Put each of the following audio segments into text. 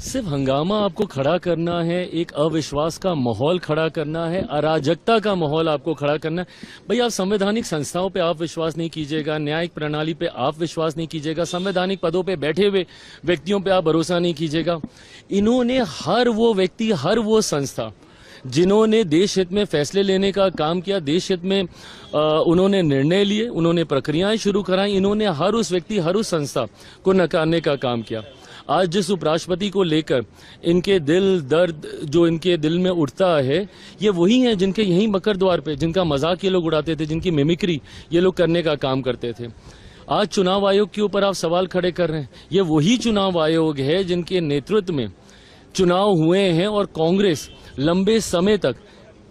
सिर्फ हंगामा आपको खड़ा करना है, एक अविश्वास का माहौल खड़ा करना है, अराजकता का माहौल आपको खड़ा करना है। भाई, आप संवैधानिक संस्थाओं पे आप विश्वास नहीं कीजिएगा, न्यायिक प्रणाली पे आप विश्वास नहीं कीजिएगा, संवैधानिक पदों पे बैठे हुए व्यक्तियों पे आप भरोसा नहीं कीजिएगा। इन्होंने हर वो व्यक्ति, हर वो संस्था जिन्होंने देश हित में फैसले लेने का काम किया, देश हित में उन्होंने निर्णय लिए, उन्होंने प्रक्रियाएं शुरू कराई, इन्होंने हर उस व्यक्ति, हर उस संस्था को नकारने का काम किया। आज जिस उपराष्ट्रपति को लेकर इनके दिल दर्द जो इनके दिल में उठता है, ये वही हैं जिनके यहीं मकर द्वार पे, जिनका मजाक ये लोग उड़ाते थे, जिनकी मिमिक्री ये लोग करने का काम करते थे। आज चुनाव आयोग के ऊपर आप सवाल खड़े कर रहे हैं। ये वही चुनाव आयोग है जिनके नेतृत्व में चुनाव हुए हैं और कांग्रेस लंबे समय तक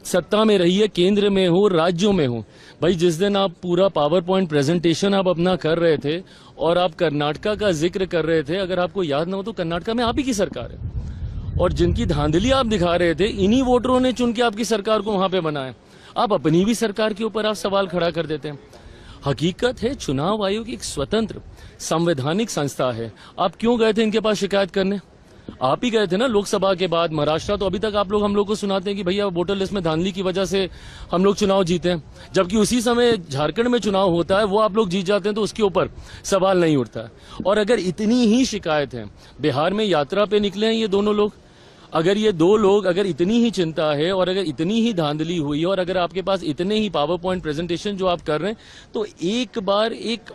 सत्ता में रही है, केंद्र में हो, राज्यों में हो। भाई, जिस दिन आप पूरा पावर पॉइंट प्रेजेंटेशन आप अपना कर रहे थे और आप कर्नाटका का जिक्र कर रहे थे, अगर आपको याद ना हो तो कर्नाटका में आप ही की सरकार है और जिनकी धांधली आप दिखा रहे थे, इन्हीं वोटरों ने चुन के आपकी सरकार को वहां पे बनाया। आप अपनी भी सरकार के ऊपर आप सवाल खड़ा कर देते हैं। हकीकत है, चुनाव आयोग एक स्वतंत्र संवैधानिक संस्था है। आप क्यों गए थे इनके पास शिकायत करने? आप ही गए थे ना लोकसभा के बाद महाराष्ट्र। तो अभी तक आप लोग हम लोग को सुनाते हैं कि भैया वोटर लिस्ट में धांधली की वजह से हम लोग चुनाव जीते हैं, जबकि उसी समय झारखंड में चुनाव होता है, वो आप लोग जीत जाते हैं तो उसके ऊपर सवाल नहीं उठता है। और अगर इतनी ही शिकायत है, बिहार में यात्रा पे निकले हैं ये दोनों लोग, अगर ये दो लोग, अगर इतनी ही चिंता है और अगर इतनी ही धांधली हुई और अगर आपके पास इतने ही पावर पॉइंट प्रेजेंटेशन जो आप कर रहे हैं, तो एक बार एक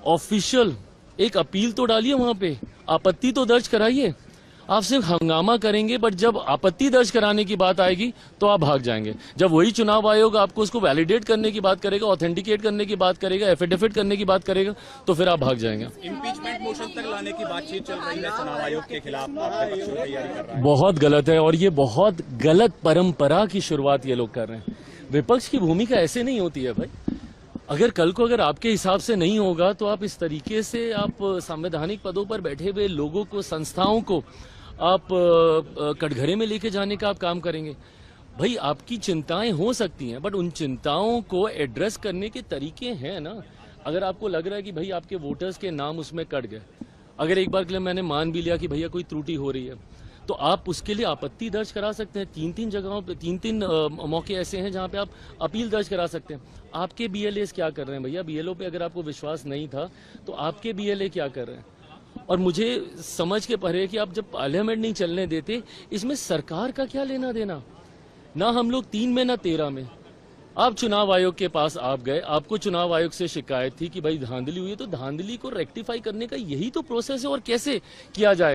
ऑफिशियल एक अपील तो डालिए, वहां पे आपत्ति तो दर्ज कराइए। आप सिर्फ हंगामा करेंगे, बट जब आपत्ति दर्ज कराने की बात आएगी तो आप भाग जाएंगे। जब वही चुनाव आयोग आपको उसको वैलिडेट करने की बात करेगा, ऑथेंटिकेट करने की बात करेगा, एफिडेविट करने की बात करेगा, तो फिर आप भाग जाएंगे। इम्पीचमेंट मोशन तक लाने की बातचीत चल रही है चुनाव आयोग के खिलाफ, तैयारी कर रहा है। बहुत गलत है और ये बहुत गलत परंपरा की शुरुआत ये लोग कर रहे हैं। विपक्ष की भूमिका ऐसे नहीं होती है भाई। अगर कल को अगर आपके हिसाब से नहीं होगा तो आप इस तरीके से आप संवैधानिक पदों पर बैठे हुए लोगों को, संस्थाओं को आप कटघरे में लेके जाने का आप काम करेंगे। भाई, आपकी चिंताएं हो सकती हैं, बट उन चिंताओं को एड्रेस करने के तरीके हैं ना। अगर आपको लग रहा है कि भाई आपके वोटर्स के नाम उसमें कट गए, अगर एक बार के लिए मैंने मान भी लिया कि भैया कोई त्रुटि हो रही है, तो आप उसके लिए आपत्ति दर्ज करा सकते हैं। तीन जगहों पे तीन मौके ऐसे हैं जहां पे आप अपील दर्ज करा सकते हैं। आपके बीएलए क्या कर रहे हैं भैया? बीएलओ पे अगर आपको विश्वास नहीं था तो आपके बीएलए क्या कर रहे हैं? और मुझे समझ के परे कि आप जब पार्लियामेंट नहीं चलने देते, इसमें सरकार का क्या लेना देना? ना हम लोग 3 में ना 13 में। आप चुनाव आयोग के पास आप गए, आपको चुनाव आयोग से शिकायत थी कि भाई धांधली हुई है, तो धांधली को रेक्टिफाई करने का यही तो प्रोसेस है। और कैसे किया जाए?